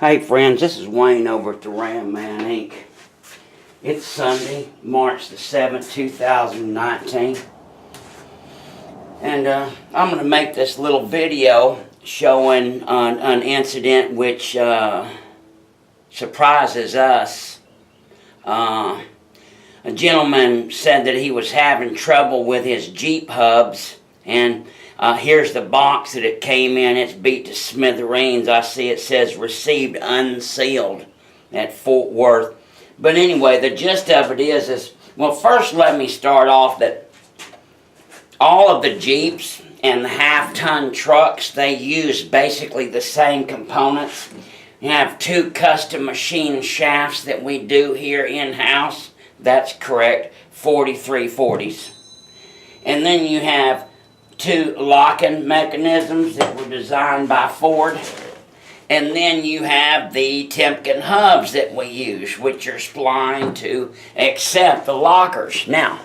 Hey friends, this is Wayne over at the Ram Man Inc. It's Sunday, March the 7th, 2019. And I'm going to make this little video showing an incident which surprises us. A gentleman said that he was having trouble with his Jeep hubs, and here's the box that it came in. It's beat to smithereens. I see it says received unsealed at Fort Worth. But anyway, the gist of it is well, first let me start off that all of the Jeeps and the half-ton trucks, they use basically the same components. You have two custom machine shafts that we do here in-house. That's correct, 4340s. And then you have two locking mechanisms that were designed by Ford. And then you have the Timken hubs that we use, which are splined to accept the lockers. Now,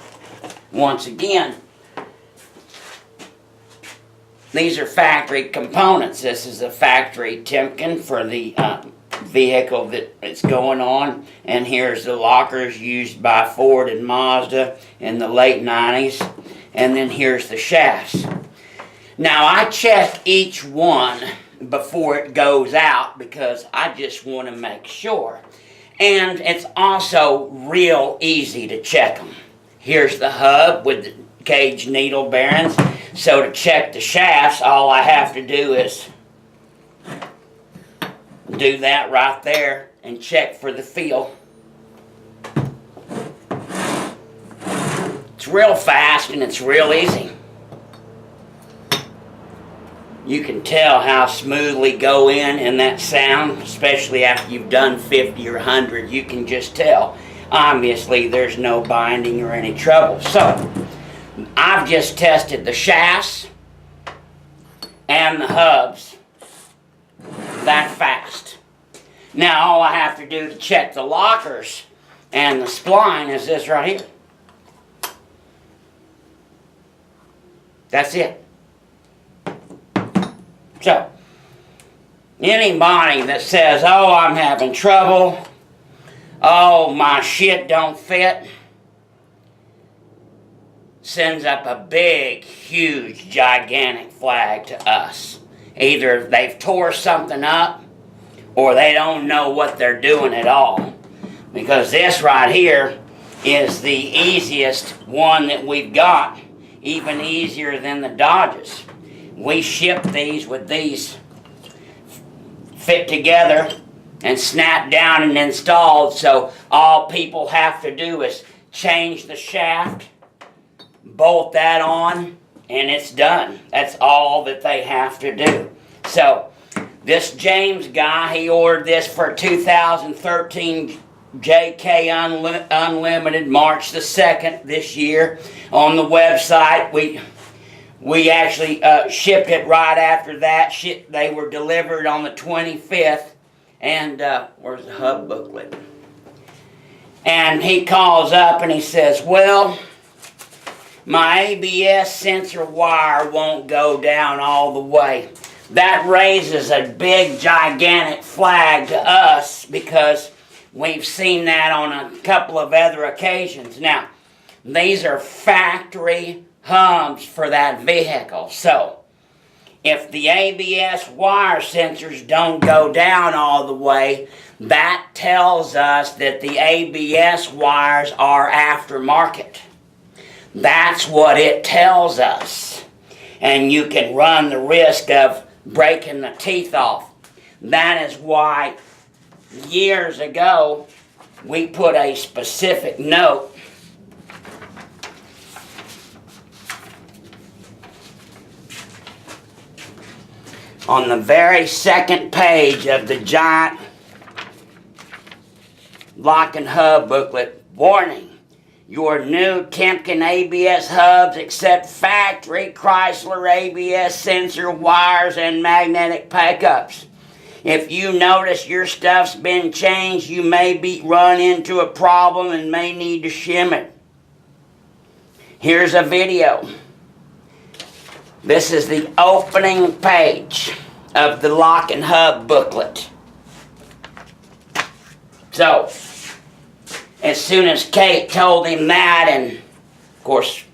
once again, these are factory components. This is a factory Timken for the vehicle that it's going on. And here's the lockers used by Ford and Mazda in the late 90s. And then here's the shafts. Now I check each one before it goes out because I just want to make sure. And it's also real easy to check them. Here's the hub with the cage needle bearings. So to check the shafts, all I have to do is do that right there and check for the feel. It's real fast and it's real easy. You can tell how smoothly go in and that sound, especially after you've done 50 or 100, you can just tell. Obviously, there's no binding or any trouble. So, I've just tested the shafts and the hubs that fast. Now, all I have to do to check the lockers and the spline is this right here. That's it. So, anybody that says, oh, I'm having trouble, oh, my shit don't fit, sends up a big, huge, gigantic flag to us. Either they've tore something up, or they don't know what they're doing at all. Because this right here is the easiest one that we've got. Even easier than the Dodges. We ship these with these fit together and snap down and installed, so all people have to do is change the shaft, bolt that on, and it's done. That's all that they have to do. So this James guy, he ordered this for 2013 JK Unlimited, March the 2nd this year. On the website, we actually shipped it right after that. They were delivered on the 25th. And where's the hub booklet? And he calls up and he says, well, my ABS sensor wire won't go down all the way. That raises a big, gigantic flag to us because we've seen that on a couple of other occasions. Now, these are factory hubs for that vehicle. So, if the ABS wire sensors don't go down all the way, that tells us that the ABS wires are aftermarket. That's what it tells us. And you can run the risk of breaking the teeth off. That is why years ago we put a specific note on the very second page of the giant lock and hub booklet. Warning, your new Timken ABS hubs accept factory Chrysler ABS sensor wires and magnetic pickups. If you notice your stuff's been changed, you may run into a problem and may need to shim it. Here's a video. This is the opening page of the lock and hub booklet. So, as soon as Kate told him that, and of course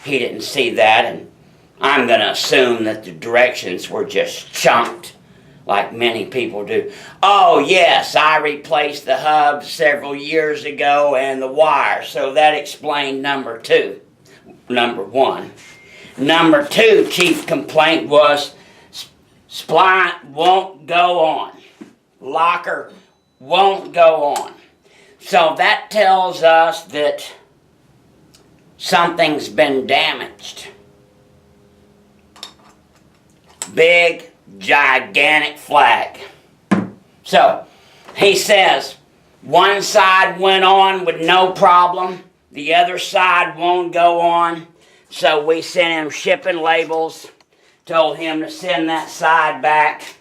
he didn't see that, and I'm going to assume that the directions were just chunked like many people do. Oh yes, I replaced the hub several years ago and the wire, so that explained number one. Number two chief complaint was splint won't go on. Locker won't go on. So that tells us that something's been damaged. Big, gigantic flag. So, he says, one side went on with no problem, the other side won't go on, so we sent him shipping labels, told him to send that side back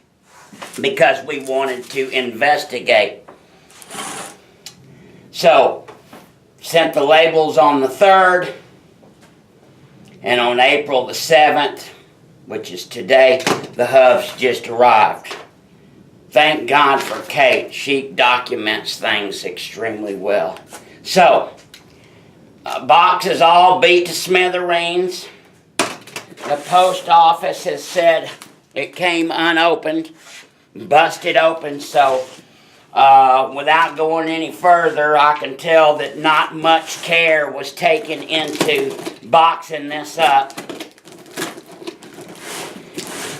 because we wanted to investigate. So, sent the labels on the 3rd, and on April the 7th, which is today, the hubs just arrived. Thank God for Kate. She documents things extremely well. So, box is all beat to smithereens. The post office has said it came unopened, busted open, so without going any further, I can tell that not much care was taken into boxing this up.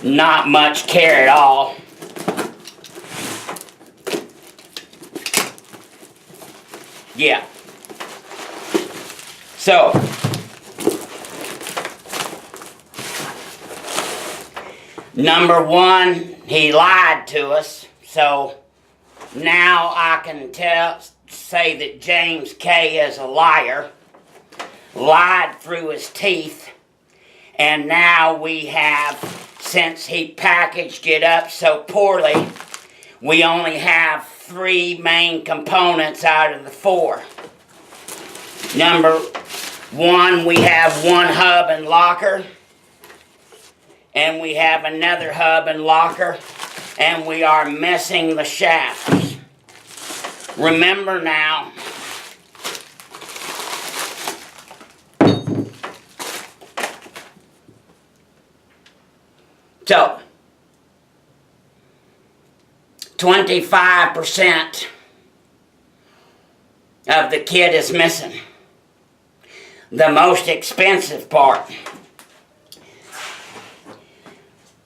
Not much care at all. Yeah. So, number one, he lied to us. So, now I can say that James K. is a liar. Lied through his teeth. And now we have, since he packaged it up so poorly, we only have 3 main components out of the 4. Number 1, we have one hub and locker, and we have another hub and locker, and we are missing the shafts. Remember now, so 25% of the kit is missing. The most expensive part.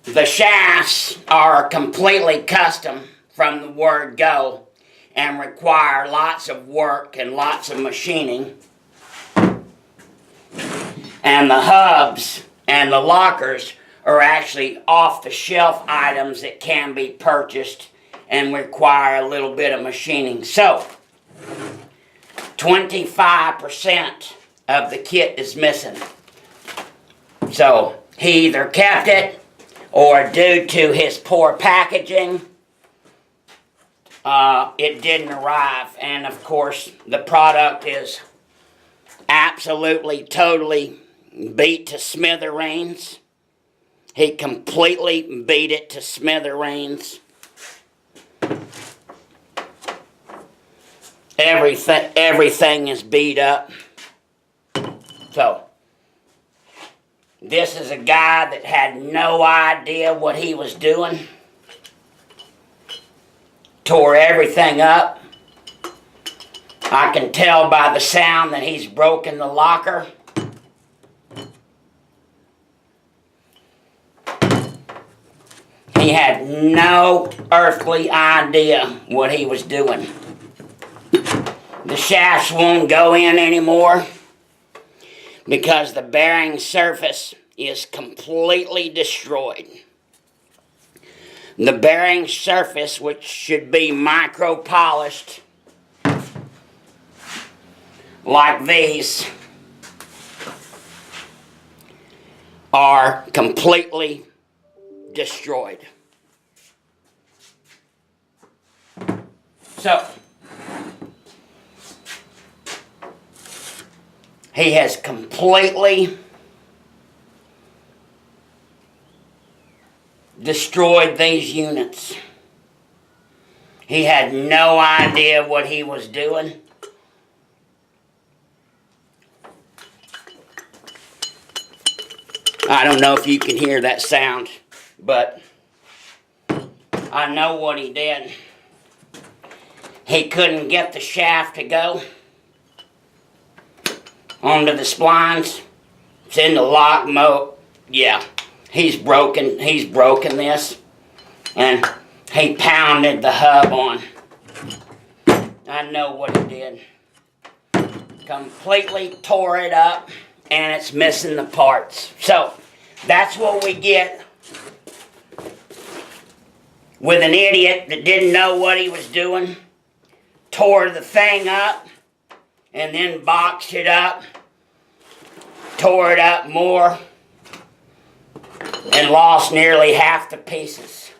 The shafts are completely custom from the word go and require lots of work and lots of machining. And the hubs and the lockers are actually off-the-shelf items that can be purchased and require a little bit of machining. So, 25% of the kit is missing. So, he either kept it, or due to his poor packaging, it didn't arrive. And of course, the product is absolutely, totally beat to smithereens. He completely beat it to smithereens. Everything is beat up. So, this is a guy that had no idea what he was doing. Tore everything up. I can tell by the sound that he's broken the locker. He had no earthly idea what he was doing. The shafts won't go in anymore because the bearing surface is completely destroyed. The bearing surface, which should be micro-polished like these, are completely destroyed. So, he has completely destroyed these units. He had no idea what he was doing. I don't know if you can hear that sound, but I know what he did. He couldn't get the shaft to go onto the splines. It's in the lock mode. Yeah, he's broken this. And he pounded the hub on. I know what he did. Completely tore it up, and it's missing the parts. So, that's what we get with an idiot that didn't know what he was doing, tore the thing up, and then boxed it up, tore it up more, and lost nearly half the pieces.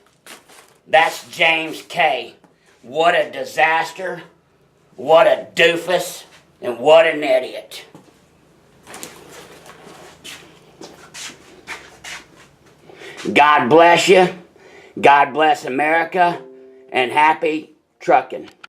That's James K. What a disaster, what a doofus, and what an idiot. God bless you, God bless America, and happy trucking.